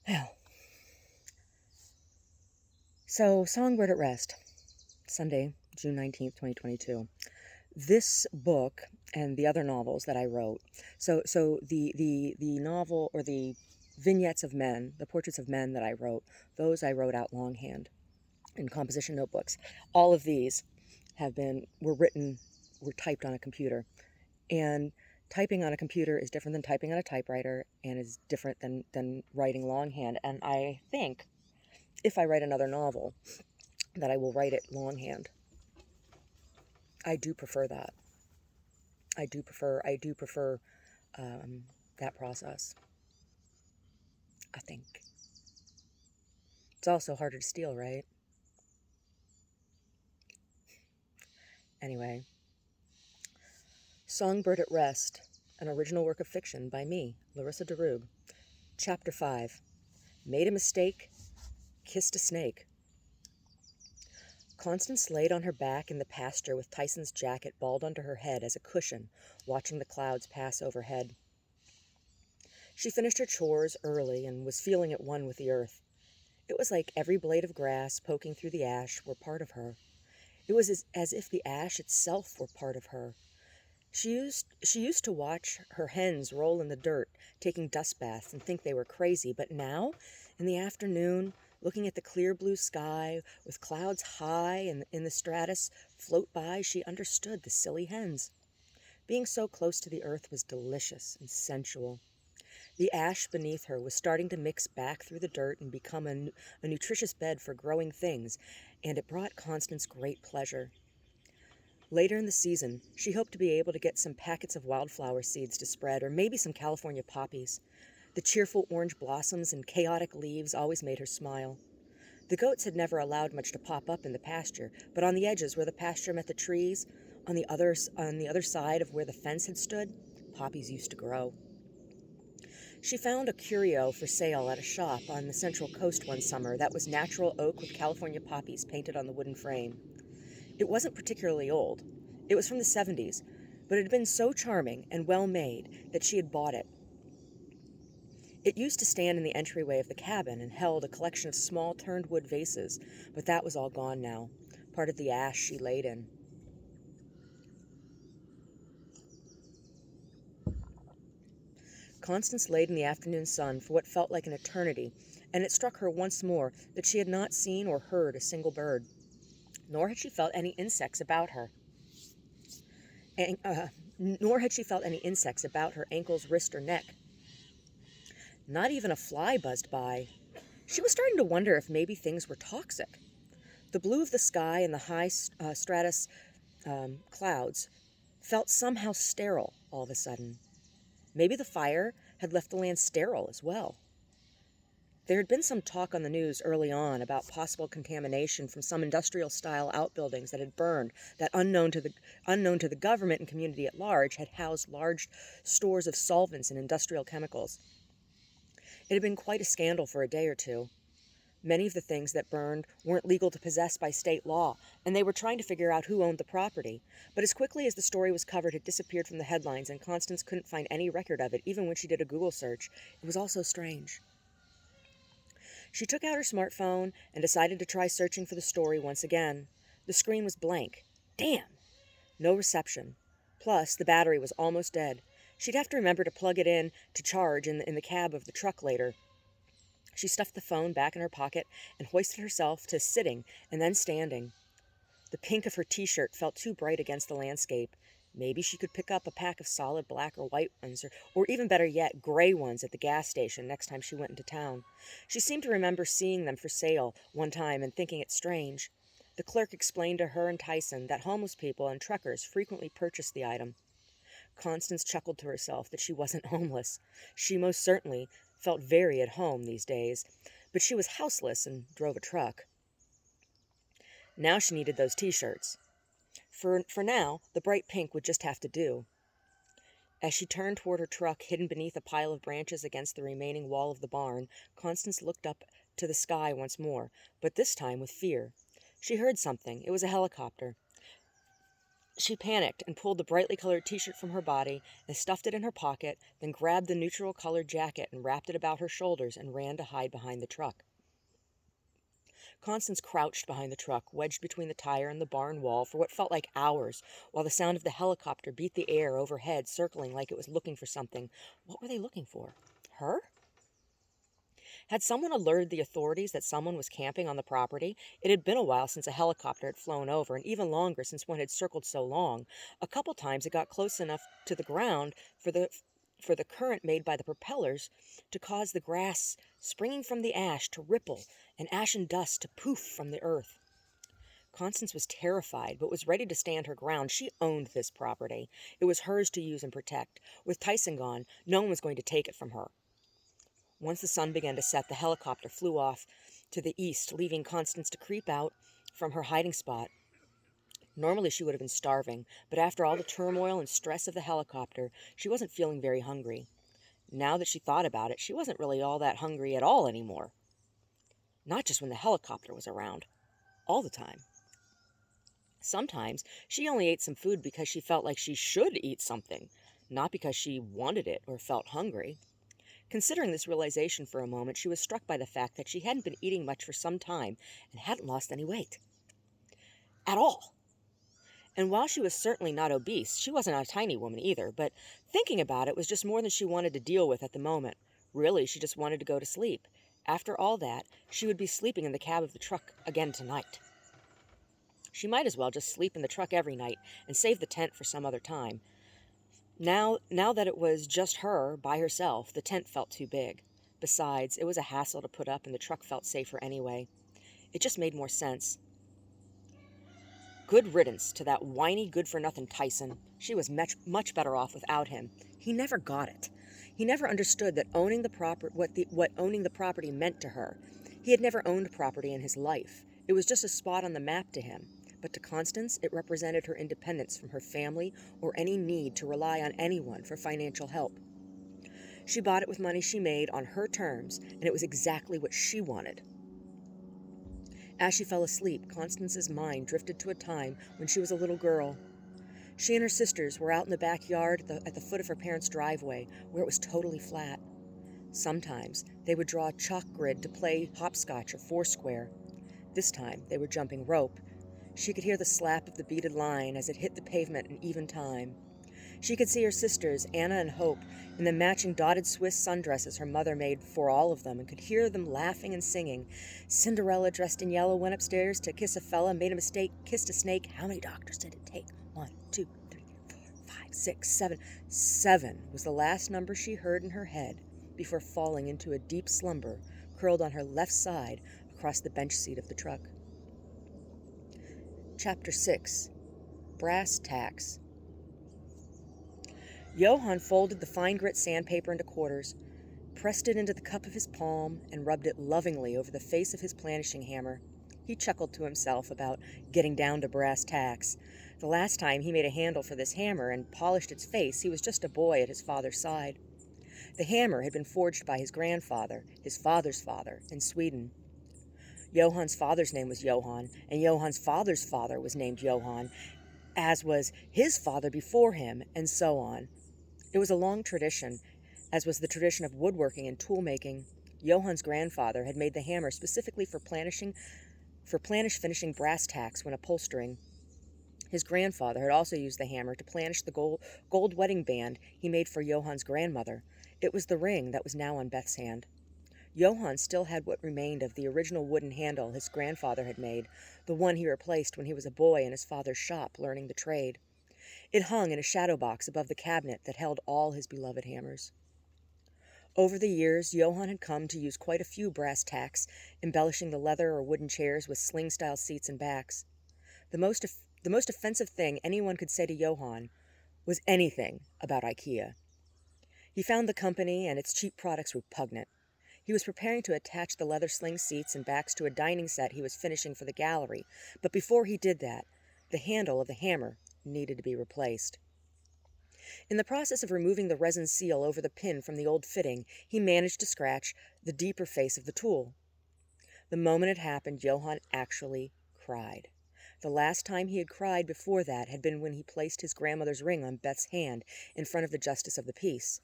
Well, so Songbird at Rest, Sunday, June 19th, 2022. This book and the other novels that I wrote, the novel or the vignettes of men, the portraits of men that I wrote, those I wrote out longhand in composition notebooks. All of these were typed on a computer. And typing on a computer is different than typing on a typewriter and is different than writing longhand. And I think if I write another novel, that I will write it longhand. I do prefer that. I do prefer that process. I think it's also harder to steal, right? Anyway, Songbird at Rest, an original work of fiction by me, Larissa Dahroug. Chapter 5. Made a mistake, kissed a snake. Constance laid on her back in the pasture with Tyson's jacket balled onto her head as a cushion, watching the clouds pass overhead. She finished her chores early and was feeling at one with the earth. It was like every blade of grass poking through the ash were part of her. It was as if the ash itself were part of her. She used to watch her hens roll in the dirt, taking dust baths, and think they were crazy, but now, in the afternoon, looking at the clear blue sky, with clouds high and in the stratus float by, she understood the silly hens. Being so close to the earth was delicious and sensual. The ash beneath her was starting to mix back through the dirt and become a nutritious bed for growing things, and it brought Constance great pleasure. Later in the season, she hoped to be able to get some packets of wildflower seeds to spread, or maybe some California poppies. The cheerful orange blossoms and chaotic leaves always made her smile. The goats had never allowed much to pop up in the pasture, but on the edges where the pasture met the trees, on the other side of where the fence had stood, poppies used to grow. She found a curio for sale at a shop on the Central Coast one summer that was natural oak with California poppies painted on the wooden frame. It wasn't particularly old. It was from the 70s, but it had been so charming and well made that she had bought it. It used to stand in the entryway of the cabin and held a collection of small turned wood vases, but that was all gone now, part of the ash she laid in. Constance laid in the afternoon sun for what felt like an eternity, and it struck her once more that she had not seen or heard a single bird, nor had she felt any insects about her. Nor had she felt any insects about her ankles, wrist, or neck. Not even a fly buzzed by. She was starting to wonder if maybe things were toxic. The blue of the sky and the high stratus clouds felt somehow sterile all of a sudden. Maybe the fire had left the land sterile as well. There had been some talk on the news early on about possible contamination from some industrial-style outbuildings that had burned, that unknown to the government and community at large had housed large stores of solvents and industrial chemicals. It had been quite a scandal for a day or two. Many of the things that burned weren't legal to possess by state law, and they were trying to figure out who owned the property. But as quickly as the story was covered, it disappeared from the headlines, and Constance couldn't find any record of it, even when she did a Google search. It was all so strange. She took out her smartphone and decided to try searching for the story once again. The screen was blank. Damn! No reception. Plus, the battery was almost dead. She'd have to remember to plug it in to charge in the cab of the truck later. She stuffed the phone back in her pocket and hoisted herself to sitting and then standing. The pink of her t-shirt felt too bright against the landscape. Maybe she could pick up a pack of solid black or white ones, or even better yet, gray ones at the gas station next time she went into town. She seemed to remember seeing them for sale one time and thinking it strange. The clerk explained to her and Tyson that homeless people and truckers frequently purchased the item. Constance chuckled to herself that she wasn't homeless. She most certainly felt very at home these days, but she was houseless and drove a truck. Now she needed those t-shirts. For now, the bright pink would just have to do. As she turned toward her truck, hidden beneath a pile of branches against the remaining wall of the barn, Constance looked up to the sky once more, but this time with fear. She heard something. It was a helicopter. She panicked and pulled the brightly colored t-shirt from her body and stuffed it in her pocket, then grabbed the neutral colored jacket and wrapped it about her shoulders and ran to hide behind the truck. Constance crouched behind the truck, wedged between the tire and the barn wall for what felt like hours, while the sound of the helicopter beat the air overhead, circling like it was looking for something. What were they looking for? Her? Had someone alerted the authorities that someone was camping on the property? It had been a while since a helicopter had flown over, and even longer since one had circled so long. A couple times it got close enough to the ground for the current made by the propellers to cause the grass springing from the ash to ripple and ashen dust to poof from the earth. Constance was terrified, but was ready to stand her ground. She owned this property. It was hers to use and protect. With Tyson gone, no one was going to take it from her. Once the sun began to set, the helicopter flew off to the east, leaving Constance to creep out from her hiding spot. Normally she would have been starving, but after all the turmoil and stress of the helicopter, she wasn't feeling very hungry. Now that she thought about it, she wasn't really all that hungry at all anymore. Not just when the helicopter was around. All the time. Sometimes she only ate some food because she felt like she should eat something, not because she wanted it or felt hungry. Considering this realization for a moment, she was struck by the fact that she hadn't been eating much for some time and hadn't lost any weight. At all. And while she was certainly not obese, she wasn't a tiny woman either, but thinking about it was just more than she wanted to deal with at the moment. Really, she just wanted to go to sleep. After all that, she would be sleeping in the cab of the truck again tonight. She might as well just sleep in the truck every night and save the tent for some other time. Now that it was just her, by herself, the tent felt too big. Besides, it was a hassle to put up and the truck felt safer anyway. It just made more sense. Good riddance to that whiny, good-for-nothing Tyson. She was much better off without him. He never got it. He never understood that owning what owning the property meant to her. He had never owned property in his life. It was just a spot on the map to him. But to Constance, it represented her independence from her family or any need to rely on anyone for financial help. She bought it with money she made on her terms, and it was exactly what she wanted. As she fell asleep, Constance's mind drifted to a time when she was a little girl. She and her sisters were out in the backyard at the foot of her parents' driveway, where it was totally flat. Sometimes they would draw a chalk grid to play hopscotch or foursquare. This time they were jumping rope. She could hear the slap of the beaded line as it hit the pavement in even time. She could see her sisters, Anna and Hope, in the matching dotted Swiss sundresses her mother made for all of them, and could hear them laughing and singing. Cinderella, dressed in yellow, went upstairs to kiss a fella, made a mistake, kissed a snake. How many doctors did it take? 1, 2, 3, 4, 5, 6, 7. 7 was the last number she heard in her head before falling into a deep slumber, curled on her left side across the bench seat of the truck. Chapter 6. Brass Tacks. Johann folded the fine grit sandpaper into quarters, pressed it into the cup of his palm, and rubbed it lovingly over the face of his planishing hammer. He chuckled to himself about getting down to brass tacks. The last time he made a handle for this hammer and polished its face, he was just a boy at his father's side. The hammer had been forged by his grandfather, his father's father, in Sweden. Johann's father's name was Johann, and Johann's father's father was named Johann, as was his father before him, and so on. It was a long tradition, as was the tradition of woodworking and tool-making. Johann's grandfather had made the hammer specifically for planish finishing brass tacks when upholstering. His grandfather had also used the hammer to planish the gold wedding band he made for Johann's grandmother. It was the ring that was now on Beth's hand. Johann still had what remained of the original wooden handle his grandfather had made, the one he replaced when he was a boy in his father's shop learning the trade. It hung in a shadow box above the cabinet that held all his beloved hammers. Over the years, Johann had come to use quite a few brass tacks, embellishing the leather or wooden chairs with sling-style seats and backs. The most offensive thing anyone could say to Johann was anything about IKEA. He found the company and its cheap products repugnant. He was preparing to attach the leather sling seats and backs to a dining set he was finishing for the gallery, but before he did that, the handle of the hammer needed to be replaced. In the process of removing the resin seal over the pin from the old fitting, he managed to scratch the deeper face of the tool. The moment it happened, Johann actually cried. The last time he had cried before that had been when he placed his grandmother's ring on Beth's hand in front of the justice of the peace.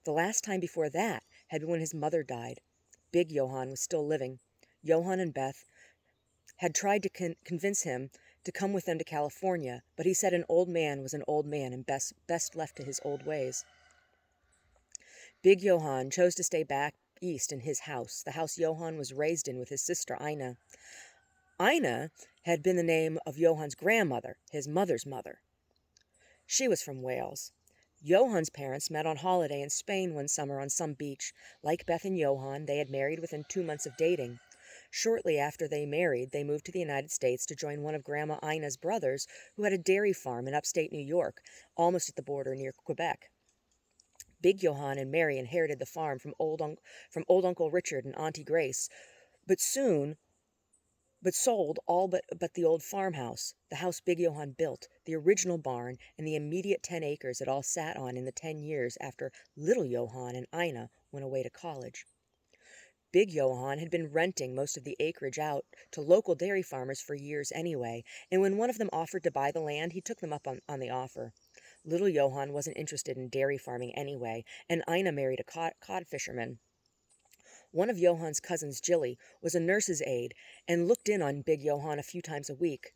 The last time before that had been when his mother died. Big Johann was still living. Johann and Beth had tried to convince him to come with them to California, but he said an old man was an old man and best left to his old ways. Big Johann chose to stay back east in his house, the house Johann was raised in with his sister Ina. Ina had been the name of Johann's grandmother, his mother's mother. She was from Wales. Johann's parents met on holiday in Spain one summer on some beach. Like Beth and Johann, they had married within 2 months of dating. Shortly after they married, they moved to the United States to join one of Grandma Ina's brothers, who had a dairy farm in upstate New York, almost at the border near Quebec. Big Johann and Mary inherited the farm from old Uncle Richard and Auntie Grace, but sold all but the old farmhouse, the house Big Johann built, the original barn, and the immediate 10 acres it all sat on in the 10 years after Little Johann and Ina went away to college. Big Johann had been renting most of the acreage out to local dairy farmers for years anyway, and when one of them offered to buy the land, he took them up on the offer. Little Johann wasn't interested in dairy farming anyway, and Ina married a cod fisherman. One of Johann's cousins, Jilly, was a nurse's aide and looked in on Big Johann a few times a week.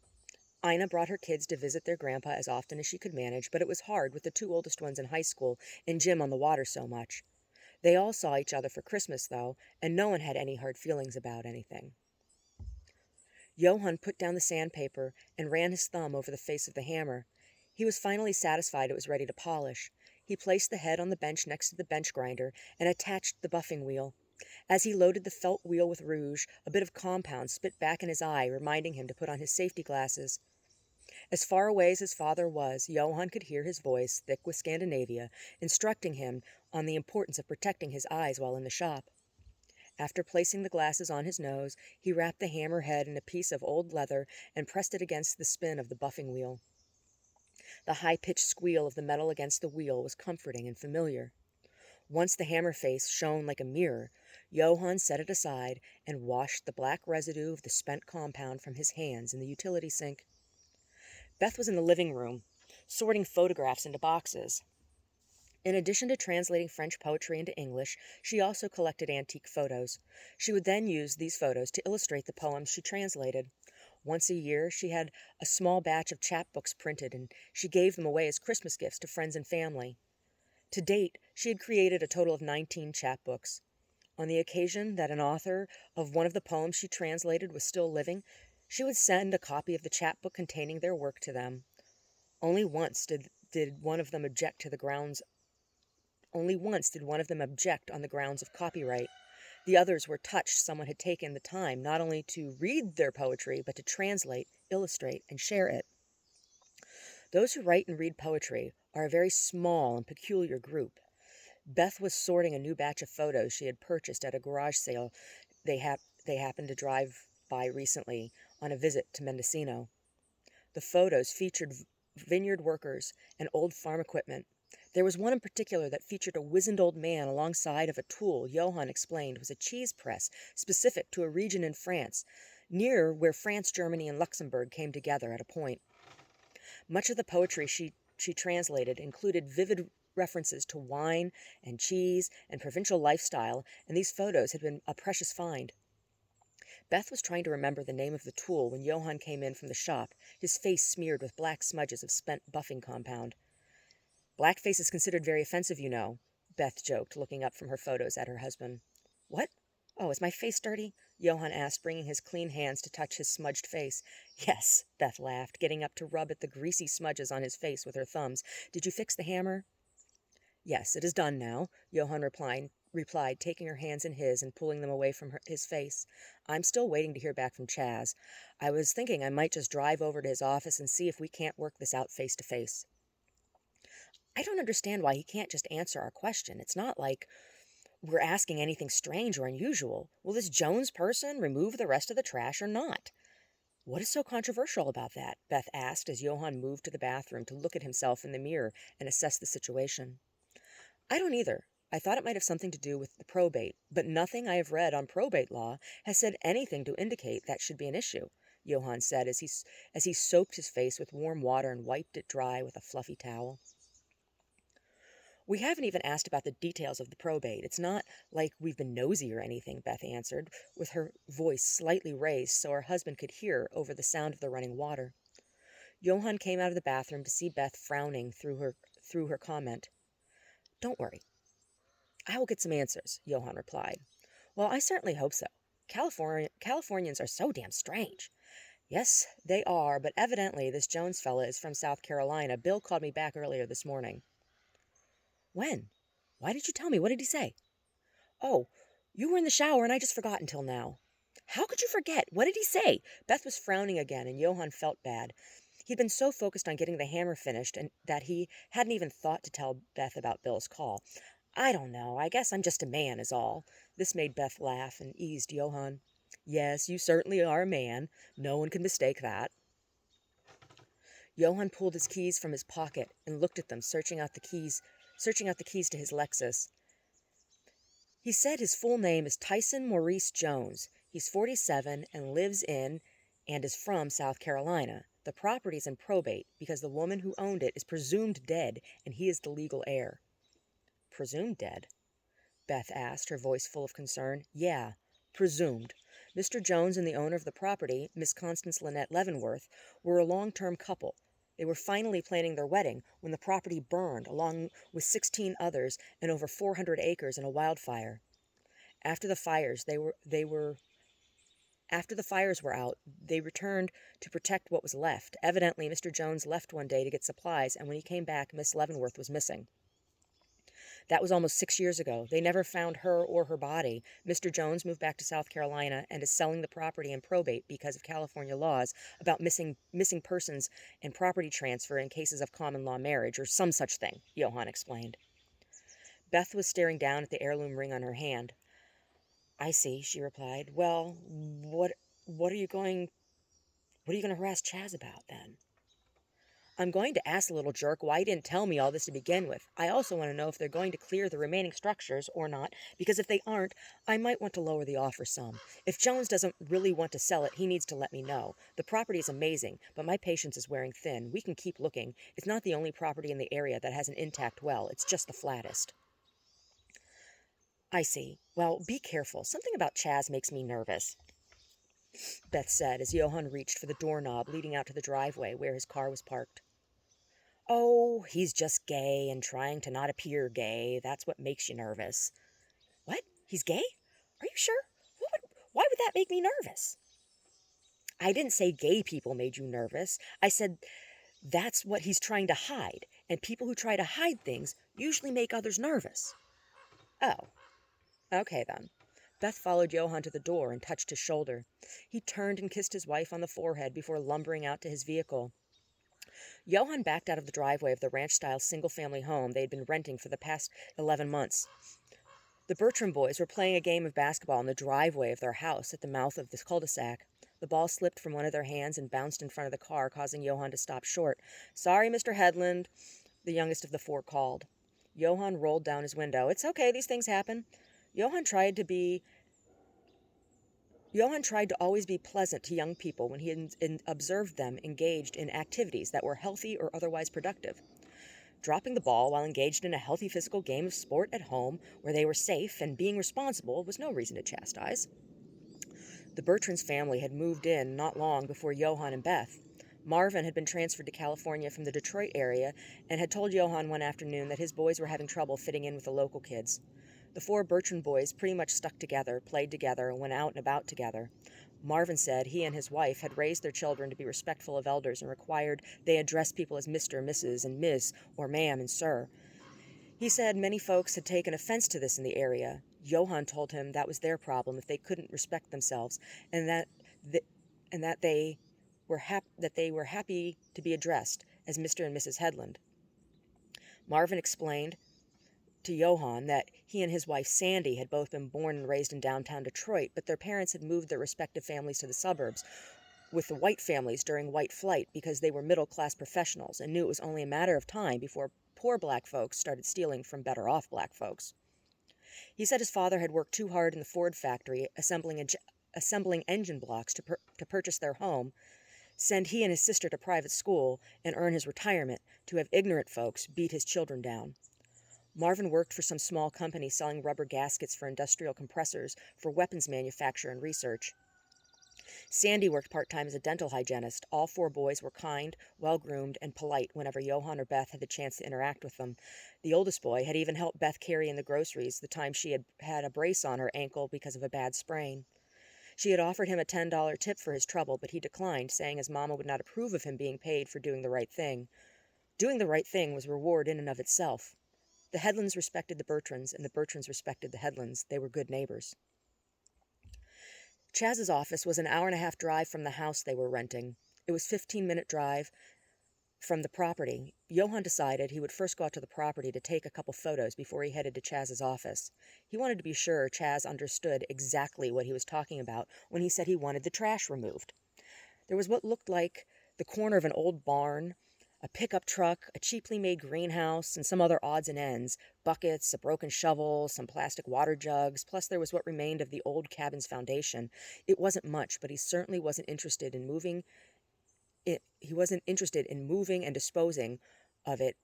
Ina brought her kids to visit their grandpa as often as she could manage, but it was hard with the 2 oldest ones in high school and Jim on the water so much. They all saw each other for Christmas, though, and no one had any hard feelings about anything. Johann put down the sandpaper and ran his thumb over the face of the hammer. He was finally satisfied it was ready to polish. He placed the head on the bench next to the bench grinder and attached the buffing wheel. As he loaded the felt wheel with rouge, a bit of compound spit back in his eye, reminding him to put on his safety glasses. As far away as his father was, Johann could hear his voice, thick with Scandinavia, instructing him on the importance of protecting his eyes while in the shop. After placing the glasses on his nose, he wrapped the hammer head in a piece of old leather and pressed it against the spin of the buffing wheel. The high-pitched squeal of the metal against the wheel was comforting and familiar. Once the hammer face shone like a mirror, Johann set it aside and washed the black residue of the spent compound from his hands in the utility sink. Beth was in the living room, sorting photographs into boxes. In addition to translating French poetry into English, she also collected antique photos. She would then use these photos to illustrate the poems she translated. Once a year, she had a small batch of chapbooks printed, and she gave them away as Christmas gifts to friends and family. To date, she had created a total of 19 chapbooks. On the occasion that an author of one of the poems she translated was still living, she would send a copy of the chapbook containing their work to them. Only once did one of them object on the grounds of copyright. The others were touched someone had taken the time not only to read their poetry, but to translate, illustrate, and share it. Those who write and read poetry are a very small and peculiar group. Beth was sorting a new batch of photos she had purchased at a garage sale they happened to drive by recently on a visit to Mendocino. The photos featured vineyard workers and old farm equipment. There was one in particular that featured a wizened old man alongside of a tool Johann explained was a cheese press specific to a region in France, near where France, Germany, and Luxembourg came together at a point. Much of the poetry she translated included vivid references to wine and cheese and provincial lifestyle, and these photos had been a precious find. Beth was trying to remember the name of the tool when Johann came in from the shop, his face smeared with black smudges of spent buffing compound. "Blackface is considered very offensive, you know," Beth joked, looking up from her photos at her husband. "What? Oh, is my face dirty?" Johann asked, bringing his clean hands to touch his smudged face. "Yes," Beth laughed, getting up to rub at the greasy smudges on his face with her thumbs. "Did you fix the hammer?" "Yes, it is done now," Johann replied, taking her hands in his and pulling them away from his face. "I'm still waiting to hear back from Chaz. I was thinking I might just drive over to his office and see if we can't work this out face to face." "I don't understand why he can't just answer our question. It's not like we're asking anything strange or unusual. Will this Jones person remove the rest of the trash or not?" "What is so controversial about that?" Beth asked as Johann moved to the bathroom to look at himself in the mirror and assess the situation. "I don't either. I thought it might have something to do with the probate, but nothing I have read on probate law has said anything to indicate that should be an issue. Johann said as he soaked his face with warm water and wiped it dry with a fluffy towel. We haven't even asked about the details of the probate. It's not like we've been nosy or anything, Beth answered, with her voice slightly raised so her husband could hear over the sound of the running water. Johann came out of the bathroom to see Beth frowning through her comment. Don't worry. I will get some answers, Johann replied. Well, I certainly hope so. Californians are so damn strange. Yes, they are, but evidently this Jones fella is from South Carolina. Bill called me back earlier this morning. When? Why did you tell me? What did he say? Oh, you were in the shower and I just forgot until now. How could you forget? What did he say? Beth was frowning again, and Johann felt bad. He'd been so focused on getting the hammer finished and that he hadn't even thought to tell Beth about Bill's call. I don't know. I guess I'm just a man, is all. This made Beth laugh and eased Johann. Yes, you certainly are a man. No one can mistake that. Johann pulled his keys from his pocket and looked at them, searching out the keys to his Lexus. He said his full name is Tyson Maurice Jones. He's 47 and lives in and is from South Carolina. The property's in probate because the woman who owned it is presumed dead and he is the legal heir. Presumed dead? Beth asked, her voice full of concern. Yeah, presumed. Mr. Jones and the owner of the property, Miss Constance Lynette Leavenworth, were a long-term couple. They were finally planning their wedding when the property burned, along with 16 others and over 400 acres in a wildfire. After the fires were out, they returned to protect what was left. Evidently, Mr. Jones left one day to get supplies, and when he came back, Miss Leavenworth was missing. That was almost 6 years ago. They never found her or her body. Mr. Jones moved back to South Carolina and is selling the property in probate because of California laws about missing persons and property transfer in cases of common law marriage, or some such thing, Johann explained. Beth was staring down at the heirloom ring on her hand. I see, she replied. Well, what are you going to harass Chaz about, then? I'm going to ask the little jerk why he didn't tell me all this to begin with. I also want to know if they're going to clear the remaining structures or not, because if they aren't, I might want to lower the offer some. If Jones doesn't really want to sell it, he needs to let me know. The property is amazing, but my patience is wearing thin. We can keep looking. It's not the only property in the area that has an intact well. It's just the flattest. I see. Well, be careful. Something about Chaz makes me nervous, Beth said as Johann reached for the doorknob leading out to the driveway where his car was parked. Oh, he's just gay and trying to not appear gay. That's what makes you nervous. What? He's gay? Are you sure? Why would that make me nervous? I didn't say gay people made you nervous. I said that's what he's trying to hide, and people who try to hide things usually make others nervous. Oh, okay then. Beth followed Johann to the door and touched his shoulder. He turned and kissed his wife on the forehead before lumbering out to his vehicle. Johann backed out of the driveway of the ranch-style single-family home they had been renting for the past 11 months. The Bertram boys were playing a game of basketball in the driveway of their house at the mouth of the cul-de-sac. The ball slipped from one of their hands and bounced in front of the car, causing Johann to stop short. Sorry, Mr. Headland, the youngest of the four called. Johann rolled down his window. It's okay, these things happen. Johann tried to always be pleasant to young people when he observed them engaged in activities that were healthy or otherwise productive. Dropping the ball while engaged in a healthy physical game of sport at home where they were safe and being responsible was no reason to chastise. The Bertrands family had moved in not long before Johann and Beth. Marvin had been transferred to California from the Detroit area and had told Johann one afternoon that his boys were having trouble fitting in with the local kids. The four Bertrand boys pretty much stuck together, played together, and went out and about together. Marvin said he and his wife had raised their children to be respectful of elders and required they address people as Mr., Mrs., and Ms., or ma'am and sir. He said many folks had taken offense to this in the area. Johann told him that was their problem if they couldn't respect themselves, and that they were happy to be addressed as Mr. and Mrs. Headland. Marvin explained to Johann that he and his wife Sandy had both been born and raised in downtown Detroit, but their parents had moved their respective families to the suburbs with the white families during white flight because they were middle-class professionals and knew it was only a matter of time before poor black folks started stealing from better-off black folks. He said his father had worked too hard in the Ford factory assembling assembling engine blocks to purchase their home, send he and his sister to private school, and earn his retirement, to have ignorant folks beat his children down. Marvin worked for some small company selling rubber gaskets for industrial compressors for weapons manufacture and research. Sandy worked part-time as a dental hygienist. All four boys were kind, well-groomed, and polite whenever Johann or Beth had the chance to interact with them. The oldest boy had even helped Beth carry in the groceries the time she had had a brace on her ankle because of a bad sprain. She had offered him a $10 tip for his trouble, but he declined, saying his mama would not approve of him being paid for doing the right thing. Doing the right thing was reward in and of itself. The Headlands respected the Bertrands, and the Bertrands respected the Headlands. They were good neighbors. Chaz's office was an hour-and-a-half drive from the house they were renting. It was a 15-minute drive from the property. Johann decided he would first go out to the property to take a couple photos before he headed to Chaz's office. He wanted to be sure Chaz understood exactly what he was talking about when he said he wanted the trash removed. There was what looked like the corner of an old barn, a pickup truck, a cheaply made greenhouse, and some other odds and ends, buckets, a broken shovel, some plastic water jugs, plus there was what remained of the old cabin's foundation. It wasn't much, but he certainly wasn't interested in moving and disposing of it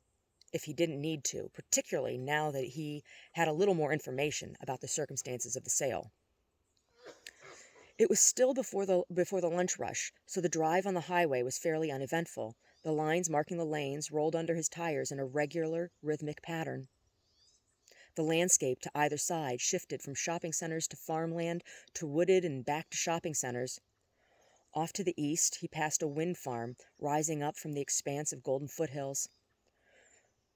if he didn't need to, particularly now that he had a little more information about the circumstances of the sale. It was still before the lunch rush, so the drive on the highway was fairly uneventful. The lines marking the lanes rolled under his tires in a regular, rhythmic pattern. The landscape to either side shifted from shopping centers to farmland to wooded and back to shopping centers. Off to the east, he passed a wind farm rising up from the expanse of golden foothills.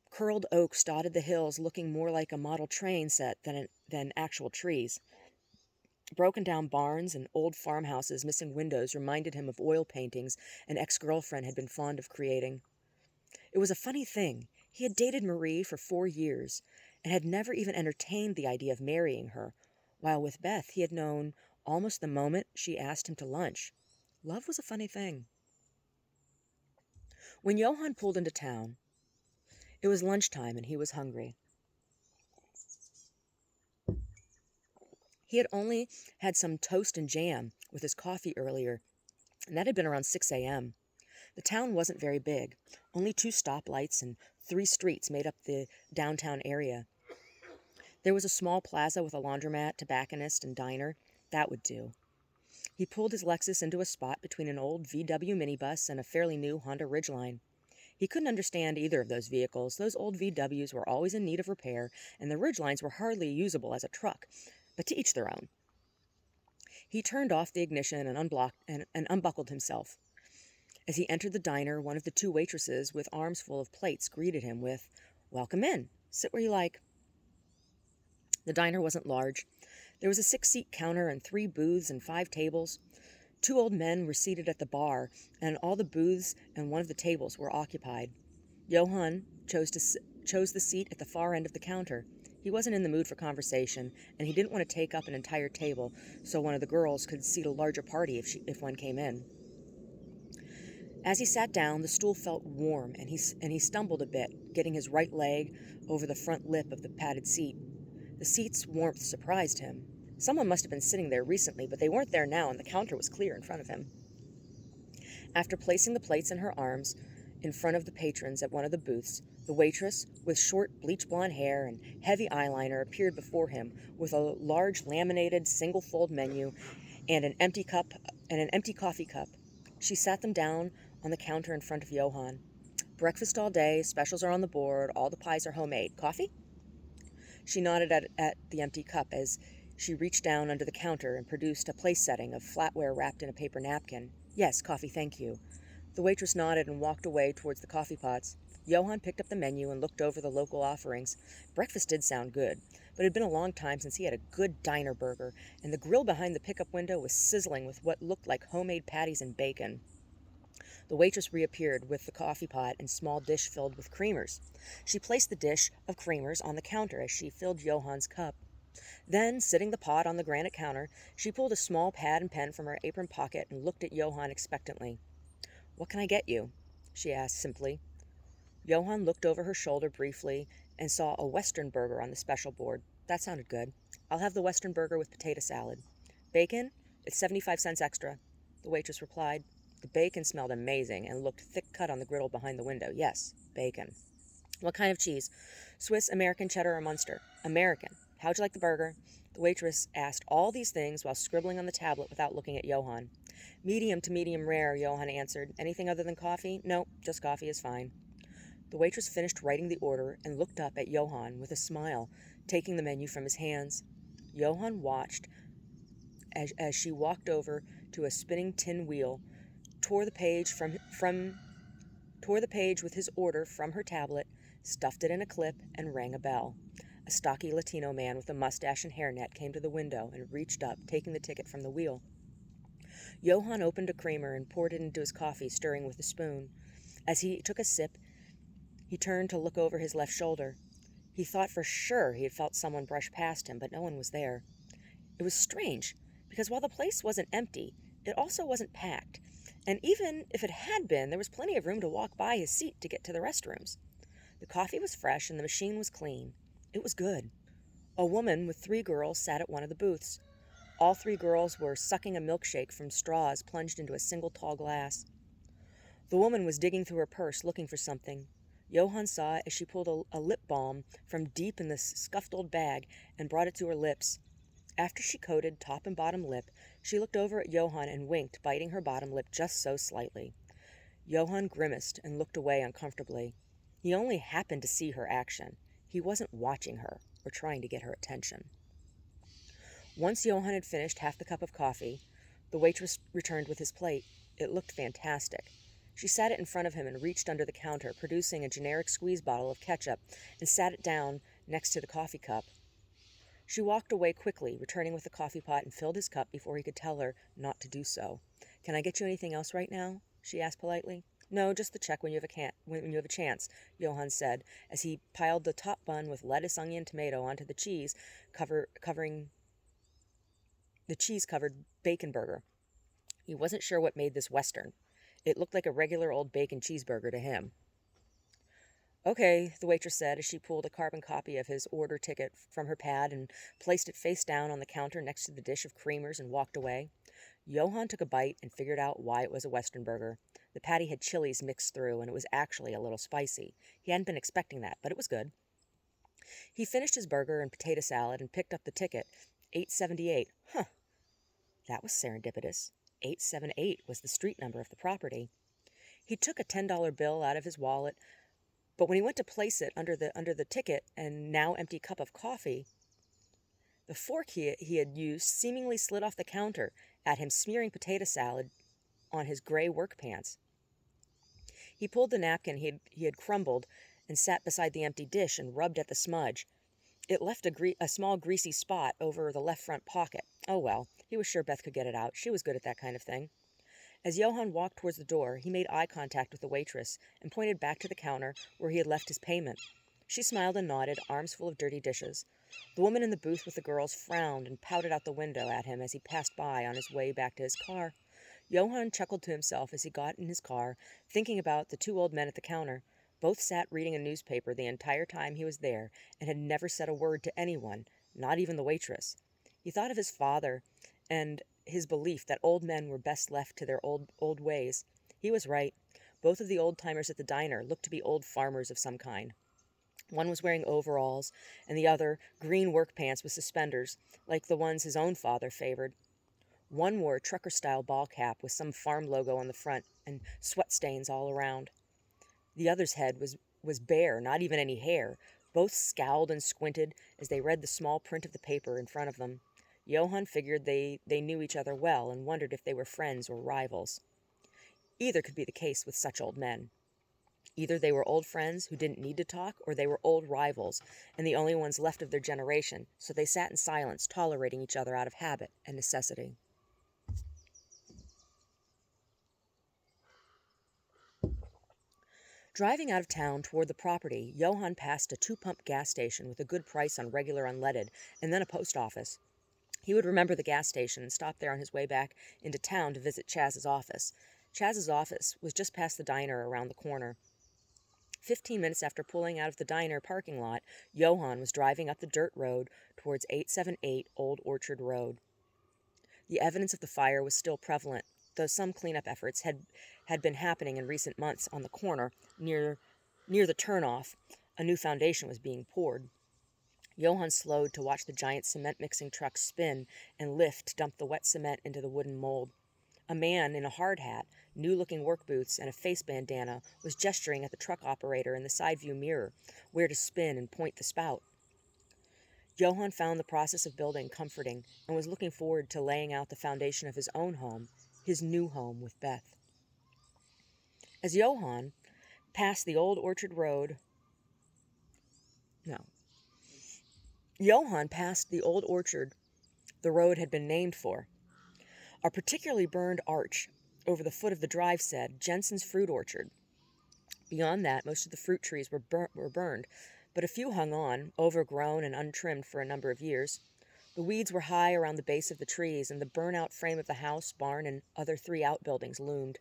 Curled oaks dotted the hills, looking more like a model train set than actual trees. Broken-down barns and old farmhouses missing windows reminded him of oil paintings an ex-girlfriend had been fond of creating. It was a funny thing. He had dated Marie for 4 years and had never even entertained the idea of marrying her, while with Beth he had known almost the moment she asked him to lunch. Love was a funny thing. When Johann pulled into town, it was lunchtime and he was hungry. He had only had some toast and jam with his coffee earlier, and that had been around 6 a.m. The town wasn't very big. Only 2 stoplights and 3 streets made up the downtown area. There was a small plaza with a laundromat, tobacconist, and diner. That would do. He pulled his Lexus into a spot between an old VW minibus and a fairly new Honda Ridgeline. He couldn't understand either of those vehicles. Those old VWs were always in need of repair, and the Ridgelines were hardly usable as a truck, but to each their own. He turned off the ignition and unbuckled himself. As he entered the diner, one of the 2 waitresses with arms full of plates greeted him with, "Welcome in. Sit where you like." The diner wasn't large. There was a 6-seat counter and 3 booths and 5 tables. 2 old men were seated at the bar, and all the booths and one of the tables were occupied. Johann chose the seat at the far end of the counter. He wasn't in the mood for conversation, and he didn't want to take up an entire table so one of the girls could seat a larger party if one came in. As he sat down, the stool felt warm, and he stumbled a bit, getting his right leg over the front lip of the padded seat. The seat's warmth surprised him. Someone must have been sitting there recently, but they weren't there now, and the counter was clear in front of him. After placing the plates in her arms in front of the patrons at one of the booths, the waitress, with short bleach-blonde hair and heavy eyeliner, appeared before him with a large laminated single-fold menu and an empty coffee cup. She sat them down on the counter in front of Johann. "Breakfast all day, specials are on the board, all the pies are homemade. Coffee?" She nodded at the empty cup as she reached down under the counter and produced a place setting of flatware wrapped in a paper napkin. "Yes, coffee, thank you." The waitress nodded and walked away towards the coffee pots. Johann picked up the menu and looked over the local offerings. Breakfast did sound good, but it had been a long time since he had a good diner burger, and the grill behind the pickup window was sizzling with what looked like homemade patties and bacon. The waitress reappeared with the coffee pot and small dish filled with creamers. She placed the dish of creamers on the counter as she filled Johann's cup. Then, sitting the pot on the granite counter, she pulled a small pad and pen from her apron pocket and looked at Johann expectantly. "What can I get you?" she asked simply. Johann looked over her shoulder briefly and saw a Western burger on the special board. That sounded good. "I'll have the Western burger with potato salad." "Bacon?" It's 75 cents extra, the waitress replied. The bacon smelled amazing and looked thick-cut on the griddle behind the window. Yes, bacon. What kind of cheese? Swiss, American, cheddar, or Munster? American. How'd you like the burger? The waitress asked all these things while scribbling on the tablet without looking at Johann. Medium to medium rare, Johann answered. Anything other than coffee? No, just coffee is fine. The waitress finished writing the order and looked up at Johann with a smile, taking the menu from his hands. Johann watched as she walked over to a spinning tin wheel, tore the page with his order from her tablet, stuffed it in a clip, and rang a bell. A stocky Latino man with a mustache and hairnet came to the window and reached up, taking the ticket from the wheel. Johann opened a creamer and poured it into his coffee, stirring with a spoon. As he took a sip, he turned to look over his left shoulder. He thought for sure he had felt someone brush past him, but no one was there. It was strange, because while the place wasn't empty, it also wasn't packed. And even if it had been, there was plenty of room to walk by his seat to get to the restrooms. The coffee was fresh and the machine was clean. It was good. A woman with 3 girls sat at one of the booths. All 3 girls were sucking a milkshake from straws plunged into a single tall glass. The woman was digging through her purse looking for something. Johann saw as she pulled a lip balm from deep in the scuffed old bag and brought it to her lips. After she coated top and bottom lip, she looked over at Johann and winked, biting her bottom lip just so slightly. Johann grimaced and looked away uncomfortably. He only happened to see her action. He wasn't watching her or trying to get her attention. Once Johann had finished half the cup of coffee, the waitress returned with his plate. It looked fantastic. She sat it in front of him and reached under the counter, producing a generic squeeze bottle of ketchup, and sat it down next to the coffee cup. She walked away quickly, returning with the coffee pot, and filled his cup before he could tell her not to do so. "Can I get you anything else right now?" she asked politely. "No, just the check when you have a chance," Johann said, as he piled the top bun with lettuce, onion, tomato onto the covering the cheese-covered bacon burger. He wasn't sure what made this Western. It looked like a regular old bacon cheeseburger to him. "Okay," the waitress said as she pulled a carbon copy of his order ticket from her pad and placed it face down on the counter next to the dish of creamers and walked away. Johann took a bite and figured out why it was a Western burger. The patty had chilies mixed through, and it was actually a little spicy. He hadn't been expecting that, but it was good. He finished his burger and potato salad and picked up the ticket. $8.78. Huh. That was serendipitous. 878 was the street number of the property. He took a $10 bill out of his wallet, but when he went to place it under the ticket and now empty cup of coffee, the fork he had used seemingly slid off the counter at him, smearing potato salad on his gray work pants. He pulled the napkin he had crumbled and sat beside the empty dish and rubbed at the smudge. It left a small greasy spot over the left front pocket. Oh well, he was sure Beth could get it out. She was good at that kind of thing. As Johann walked towards the door, he made eye contact with the waitress and pointed back to the counter where he had left his payment. She smiled and nodded, arms full of dirty dishes. The woman in the booth with the girls frowned and pouted out the window at him as he passed by on his way back to his car. Johann chuckled to himself as he got in his car, thinking about the 2 old men at the counter. Both sat reading a newspaper the entire time he was there and had never said a word to anyone, not even the waitress. He thought of his father and his belief that old men were best left to their old ways. He was right. Both of the old-timers at the diner looked to be old farmers of some kind. One was wearing overalls, and the other green work pants with suspenders, like the ones his own father favored. One wore a trucker-style ball cap with some farm logo on the front and sweat stains all around. The other's head was bare, not even any hair. Both scowled and squinted as they read the small print of the paper in front of them. Johann figured they knew each other well and wondered if they were friends or rivals. Either could be the case with such old men. Either they were old friends who didn't need to talk, or they were old rivals, and the only ones left of their generation, so they sat in silence, tolerating each other out of habit and necessity. Driving out of town toward the property, Johann passed a 2-pump gas station with a good price on regular unleaded, and then a post office. He would remember the gas station and stop there on his way back into town to visit Chaz's office. Chaz's office was just past the diner around the corner. 15 minutes after pulling out of the diner parking lot, Johann was driving up the dirt road towards 878 Old Orchard Road. The evidence of the fire was still prevalent, though some cleanup efforts had been happening in recent months on the corner near the turnoff. A new foundation was being poured. Johann slowed to watch the giant cement-mixing truck spin and lift to dump the wet cement into the wooden mold. A man in a hard hat, new-looking work boots, and a face bandana was gesturing at the truck operator in the side view mirror where to spin and point the spout. Johann found the process of building comforting and was looking forward to laying out the foundation of his own home, his new home with Beth. As Johann passed the old orchard road, Johann passed the old orchard the road had been named for. A particularly burned arch over the foot of the drive said, Jensen's Fruit Orchard. Beyond that, most of the fruit trees were burned, but a few hung on, overgrown and untrimmed for a number of years. The weeds were high around the base of the trees, and the burnt-out frame of the house, barn, and other 3 outbuildings loomed.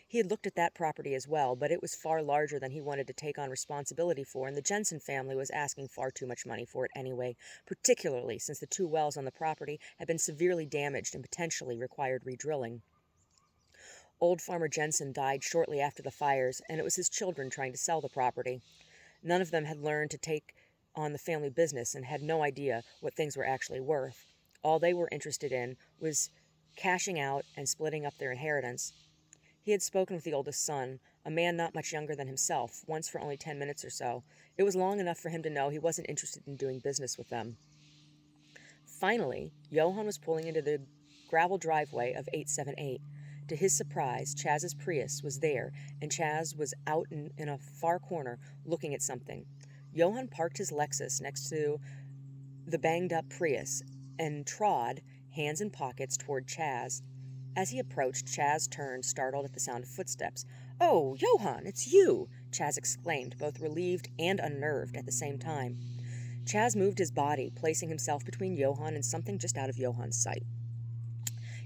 He had looked at that property as well, but it was far larger than he wanted to take on responsibility for, and the Jensen family was asking far too much money for it anyway, particularly since the 2 wells on the property had been severely damaged and potentially required redrilling. Old Farmer Jensen died shortly after the fires, and it was his children trying to sell the property. None of them had learned to take on the family business and had no idea what things were actually worth. All they were interested in was cashing out and splitting up their inheritance. He had spoken with the oldest son, a man not much younger than himself, once for only 10 minutes or so. It was long enough for him to know he wasn't interested in doing business with them. Finally, Johann was pulling into the gravel driveway of 878. To his surprise, Chaz's Prius was there, and Chaz was out in a far corner looking at something. Johann parked his Lexus next to the banged-up Prius and trod, hands in pockets, toward Chaz. As he approached, Chaz turned, startled at the sound of footsteps. "Oh, Johann, it's you!" Chaz exclaimed, both relieved and unnerved at the same time. Chaz moved his body, placing himself between Johann and something just out of Johann's sight.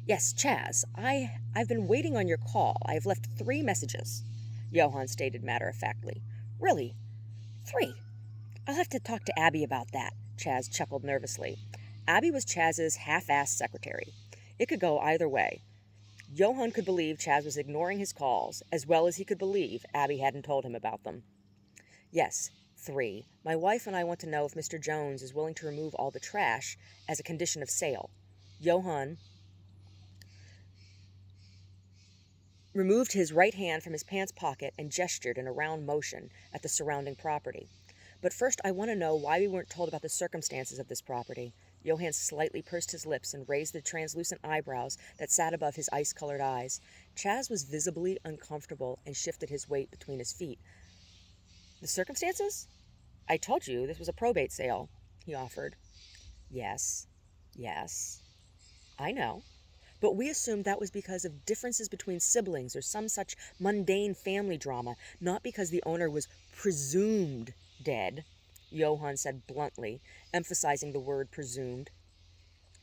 "Yes, Chaz, I've been waiting on your call. I have left 3 messages," Johann stated matter-of-factly. "Really? 3? I'll have to talk to Abby about that," Chaz chuckled nervously. Abby was Chaz's half-assed secretary. It could go either way. Johann could believe Chaz was ignoring his calls, as well as he could believe Abby hadn't told him about them. "Yes, 3. My wife and I want to know if Mr. Jones is willing to remove all the trash as a condition of sale." Johann removed his right hand from his pants pocket and gestured in a round motion at the surrounding property. "But first I want to know why we weren't told about the circumstances of this property." Johann slightly pursed his lips and raised the translucent eyebrows that sat above his ice-colored eyes. Chaz was visibly uncomfortable and shifted his weight between his feet. "The circumstances? I told you this was a probate sale," he offered. Yes, I know. But we assumed that was because of differences between siblings or some such mundane family drama, not because the owner was presumed dead," Johann said bluntly, emphasizing the word presumed.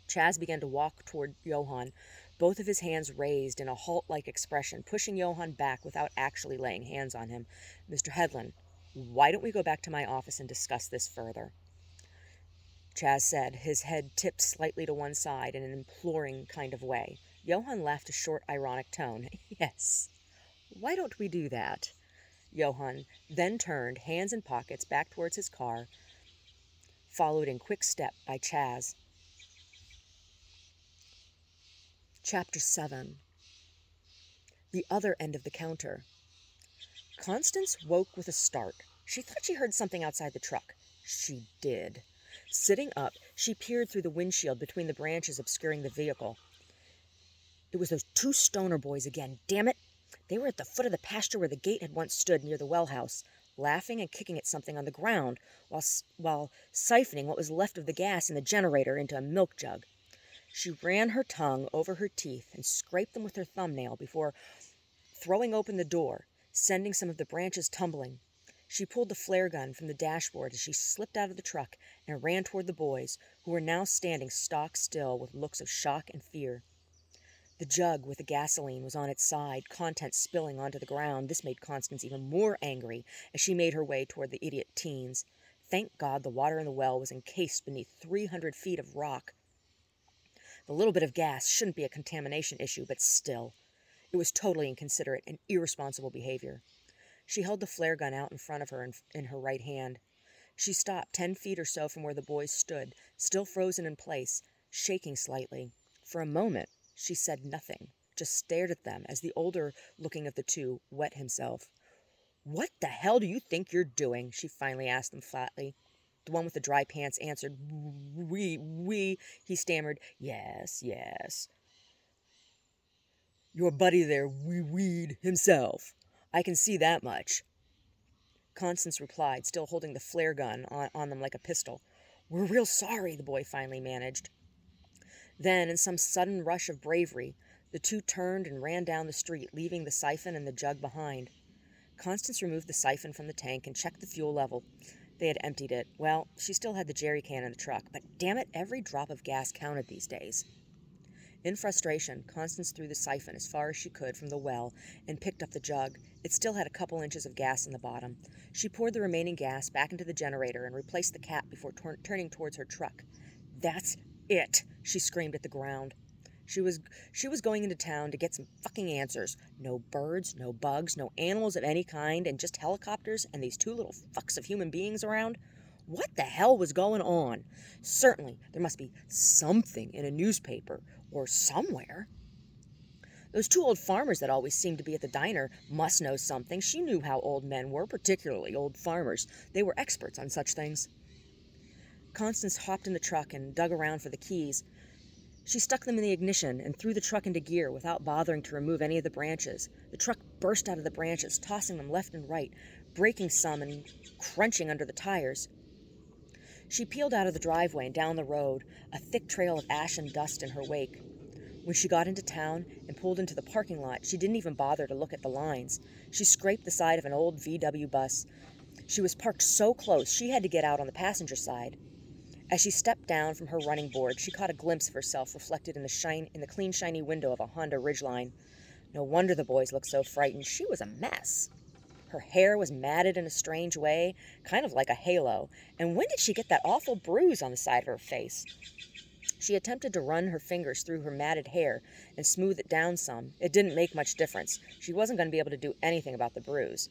Chaz began to walk toward Johann, both of his hands raised in a halt-like expression, pushing Johann back without actually laying hands on him. "Mr. Hedlund, why don't we go back to my office and discuss this further?" Chaz said, his head tipped slightly to one side in an imploring kind of way. Johann laughed a short, ironic tone. "Yes, why don't we do that?" Johann then turned, hands in pockets, back towards his car, followed in quick step by Chaz. Chapter 7. The other end of the counter. Constance woke with a start. She thought she heard something outside the truck. She did. Sitting up, she peered through the windshield between the branches obscuring the vehicle. It was those 2 stoner boys again, damn it! They were at the foot of the pasture where the gate had once stood near the well house, laughing and kicking at something on the ground while siphoning what was left of the gas in the generator into a milk jug. She ran her tongue over her teeth and scraped them with her thumbnail before throwing open the door, sending some of the branches tumbling. She pulled the flare gun from the dashboard as she slipped out of the truck and ran toward the boys, who were now standing stock still with looks of shock and fear. The jug with the gasoline was on its side, contents spilling onto the ground. This made Constance even more angry as she made her way toward the idiot teens. Thank God the water in the well was encased beneath 300 feet of rock. The little bit of gas shouldn't be a contamination issue, but still. It was totally inconsiderate and irresponsible behavior. She held the flare gun out in front of her in her right hand. She stopped 10 feet or so from where the boys stood, still frozen in place, shaking slightly. For a moment, she said nothing, just stared at them as the older-looking of the two wet himself. "What the hell do you think you're doing?" she finally asked them flatly. The one with the dry pants answered, we, he stammered, "Yes, yes. Your buddy there, weed himself. I can see that much." Constance replied, still holding the flare gun on them like a pistol. "We're real sorry," the boy finally managed. Then, in some sudden rush of bravery, the two turned and ran down the street, leaving the siphon and the jug behind. Constance removed the siphon from the tank and checked the fuel level. They had emptied it. Well, she still had the jerry can in the truck, but damn it, every drop of gas counted these days. In frustration, Constance threw the siphon as far as she could from the well and picked up the jug. It still had a couple inches of gas in the bottom. She poured the remaining gas back into the generator and replaced the cap before turning towards her truck. "That's it," she screamed at the ground. She was going into town to get some fucking answers. No birds, no bugs, no animals of any kind, and just helicopters and these two little fucks of human beings around. What the hell was going on? Certainly, there must be something in a newspaper or somewhere. Those two old farmers that always seemed to be at the diner must know something. She knew how old men were, particularly old farmers. They were experts on such things. Constance hopped in the truck and dug around for the keys. She stuck them in the ignition and threw the truck into gear without bothering to remove any of the branches. The truck burst out of the branches, tossing them left and right, breaking some and crunching under the tires. She peeled out of the driveway and down the road, a thick trail of ash and dust in her wake. When she got into town and pulled into the parking lot, she didn't even bother to look at the lines. She scraped the side of an old VW bus. She was parked so close she had to get out on the passenger side. As she stepped down from her running board, she caught a glimpse of herself reflected in the clean, shiny window of a Honda Ridgeline. No wonder the boys looked so frightened. She was a mess. Her hair was matted in a strange way, kind of like a halo. And when did she get that awful bruise on the side of her face? She attempted to run her fingers through her matted hair and smooth it down some. It didn't make much difference. She wasn't going to be able to do anything about the bruise.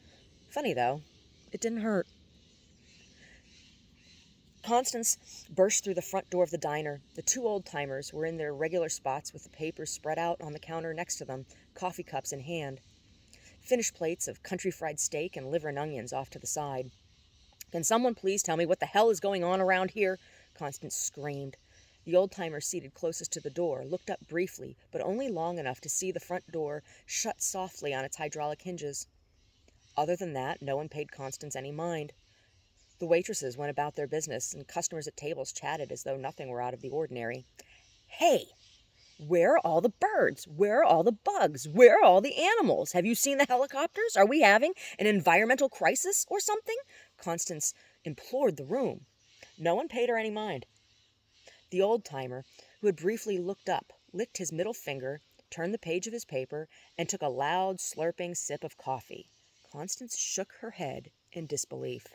Funny, though, it didn't hurt. Constance burst through the front door of the diner. The two old-timers were in their regular spots with the papers spread out on the counter next to them, coffee cups in hand. Finished plates of country fried steak and liver and onions off to the side. "Can someone please tell me what the hell is going on around here?" Constance screamed. The old-timer seated closest to the door looked up briefly, but only long enough to see the front door shut softly on its hydraulic hinges. Other than that, no one paid Constance any mind. The waitresses went about their business, and customers at tables chatted as though nothing were out of the ordinary. "Hey, where are all the birds? Where are all the bugs? Where are all the animals? Have you seen the helicopters? Are we having an environmental crisis or something?" Constance implored the room. No one paid her any mind. The old-timer, who had briefly looked up, licked his middle finger, turned the page of his paper, and took a loud, slurping sip of coffee. Constance shook her head in disbelief.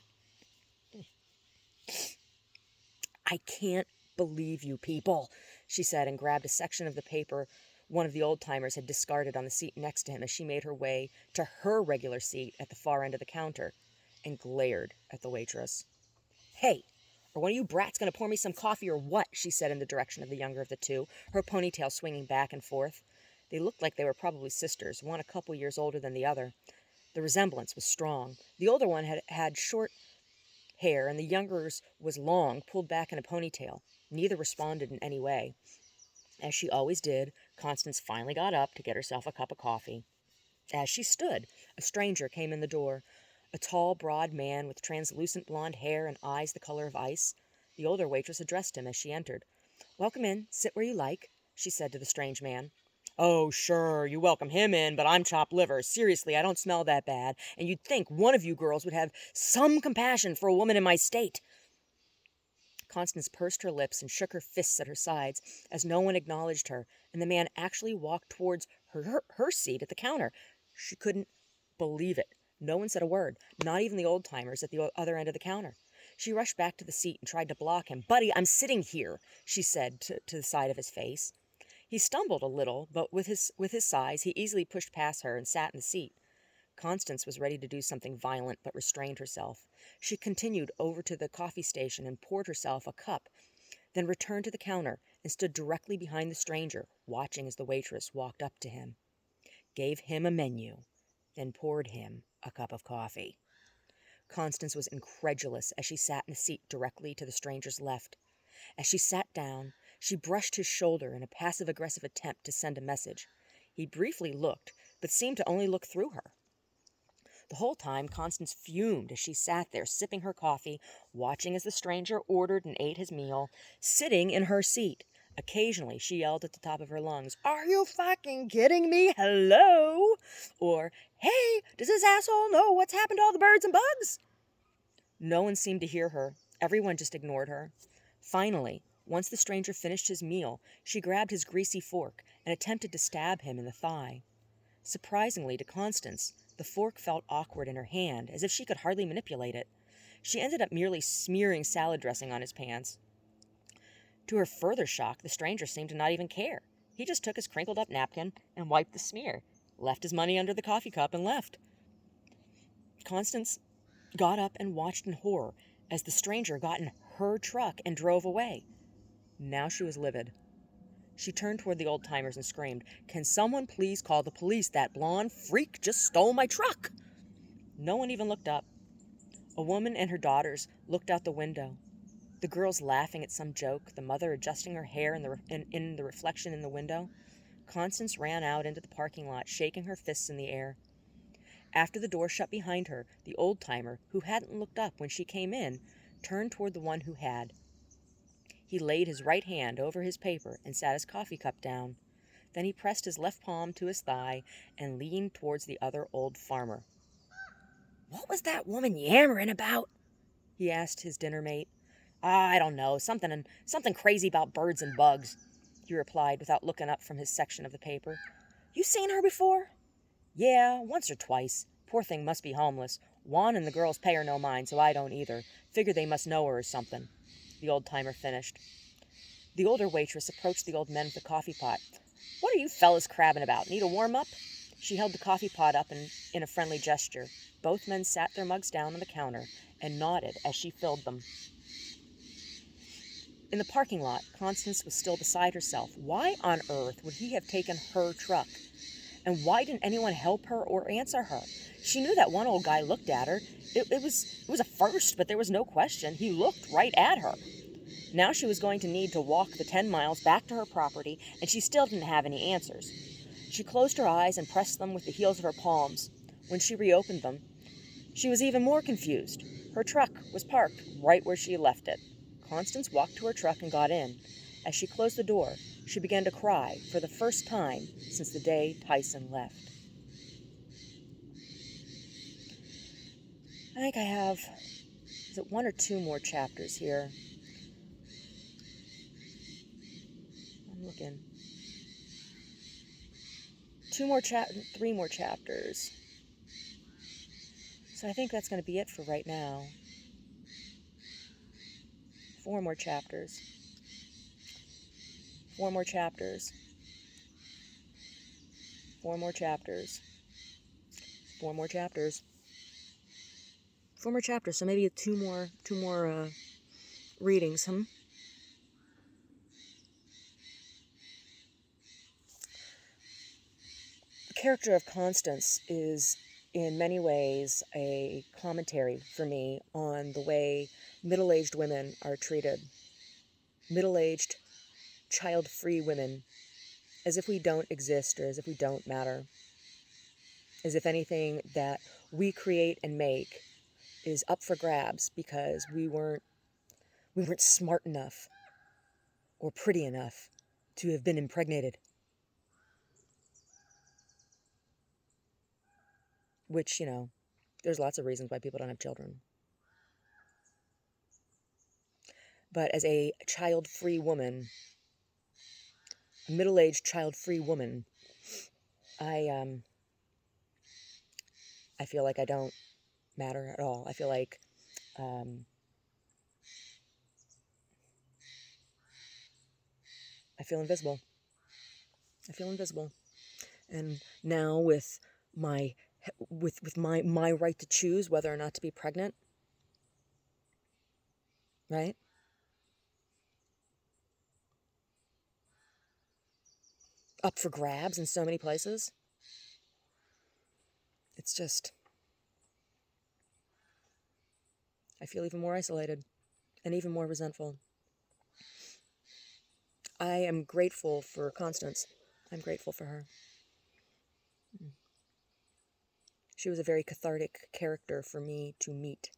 "I can't believe you people," she said, and grabbed a section of the paper one of the old-timers had discarded on the seat next to him as she made her way to her regular seat at the far end of the counter, and glared at the waitress. "Hey, are one of you brats going to pour me some coffee or what?" she said in the direction of the younger of the two, her ponytail swinging back and forth. They looked like they were probably sisters, one a couple years older than the other. The resemblance was strong. The older one had short hair, and the younger's was long, pulled back in a ponytail. Neither responded in any way. As she always did, Constance finally got up to get herself a cup of coffee. As she stood, a stranger came in the door, a tall, broad man with translucent blonde hair and eyes the color of ice. The older waitress addressed him as she entered. "Welcome in. Sit where you like," she said to the strange man. "Oh, sure, you welcome him in, but I'm chopped liver. Seriously, I don't smell that bad, and you'd think one of you girls would have some compassion for a woman in my state." Constance pursed her lips and shook her fists at her sides as no one acknowledged her, and the man actually walked towards her seat at the counter. She couldn't believe it. No one said a word, not even the old-timers at the other end of the counter. She rushed back to the seat and tried to block him. "Buddy, I'm sitting here," she said to the side of his face. He stumbled a little, but with his size, he easily pushed past her and sat in the seat. Constance was ready to do something violent, but restrained herself. She continued over to the coffee station and poured herself a cup, then returned to the counter and stood directly behind the stranger, watching as the waitress walked up to him, gave him a menu, then poured him a cup of coffee. Constance was incredulous as she sat in a seat directly to the stranger's left. As she sat down, she brushed his shoulder in a passive-aggressive attempt to send a message. He briefly looked, but seemed to only look through her. The whole time, Constance fumed as she sat there, sipping her coffee, watching as the stranger ordered and ate his meal, sitting in her seat. Occasionally, she yelled at the top of her lungs, "Are you fucking kidding me? Hello?" Or, "Hey, does this asshole know what's happened to all the birds and bugs?" No one seemed to hear her. Everyone just ignored her. Finally, once the stranger finished his meal, she grabbed his greasy fork and attempted to stab him in the thigh. Surprisingly to Constance, the fork felt awkward in her hand, as if she could hardly manipulate it. She ended up merely smearing salad dressing on his pants. To her further shock, the stranger seemed to not even care. He just took his crinkled-up napkin and wiped the smear, left his money under the coffee cup, and left. Constance got up and watched in horror as the stranger got in her truck and drove away. Now she was livid. She turned toward the old-timers and screamed, "Can someone please call the police? That blonde freak just stole my truck!" No one even looked up. A woman and her daughters looked out the window, the girls laughing at some joke, the mother adjusting her hair in the reflection in the window. Constance ran out into the parking lot, shaking her fists in the air. After the door shut behind her, the old-timer, who hadn't looked up when she came in, turned toward the one who had. He laid his right hand over his paper and sat his coffee cup down. Then he pressed his left palm to his thigh and leaned towards the other old farmer. "What was that woman yammering about?" he asked his dinner mate. "I don't know, something crazy about birds and bugs," he replied without looking up from his section of the paper. "You seen her before?" "Yeah, once or twice. Poor thing must be homeless. Juan and the girls pay her no mind, so I don't either. Figure they must know her or something," the old-timer finished. The older waitress approached the old men with the coffee pot. "What are you fellas crabbing about? Need a warm-up?" She held the coffee pot up in a friendly gesture. Both men sat their mugs down on the counter and nodded as she filled them. In the parking lot, Constance was still beside herself. Why on earth would he have taken her truck? And why didn't anyone help her or answer her? She knew that one old guy looked at her. It was a first, but there was no question. He looked right at her. Now she was going to need to walk the 10 miles back to her property, and she still didn't have any answers. She closed her eyes and pressed them with the heels of her palms. When she reopened them, she was even more confused. Her truck was parked right where she left it. Constance walked to her truck and got in. As she closed the door, she began to cry for the first time since the day Tyson left. I think I have, is it 1 or 2 more chapters here? I'm looking. 3 more chapters. So I think that's going to be it for right now. 4 more chapters. 4 more chapters. 4 more chapters. 4 more chapters. 4 more chapters. So maybe two more readings, The character of Constance is in many ways a commentary for me on the way middle-aged women are treated. Middle-aged, child-free women, as if we don't exist or as if we don't matter. As if anything that we create and make is up for grabs because we weren't smart enough or pretty enough to have been impregnated. Which, there's lots of reasons why people don't have children. But as a child-free woman, a middle-aged child-free woman, I feel like I don't matter at all. I feel like I feel invisible. I feel invisible. And now with my right to choose whether or not to be pregnant, right? Up for grabs in so many places. It's just, I feel even more isolated and even more resentful. I am grateful for Constance. I'm grateful for her. She was a very cathartic character for me to meet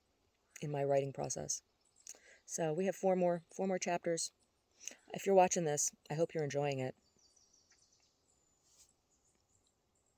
in my writing process. So we have four more chapters. If you're watching this, I hope you're enjoying it.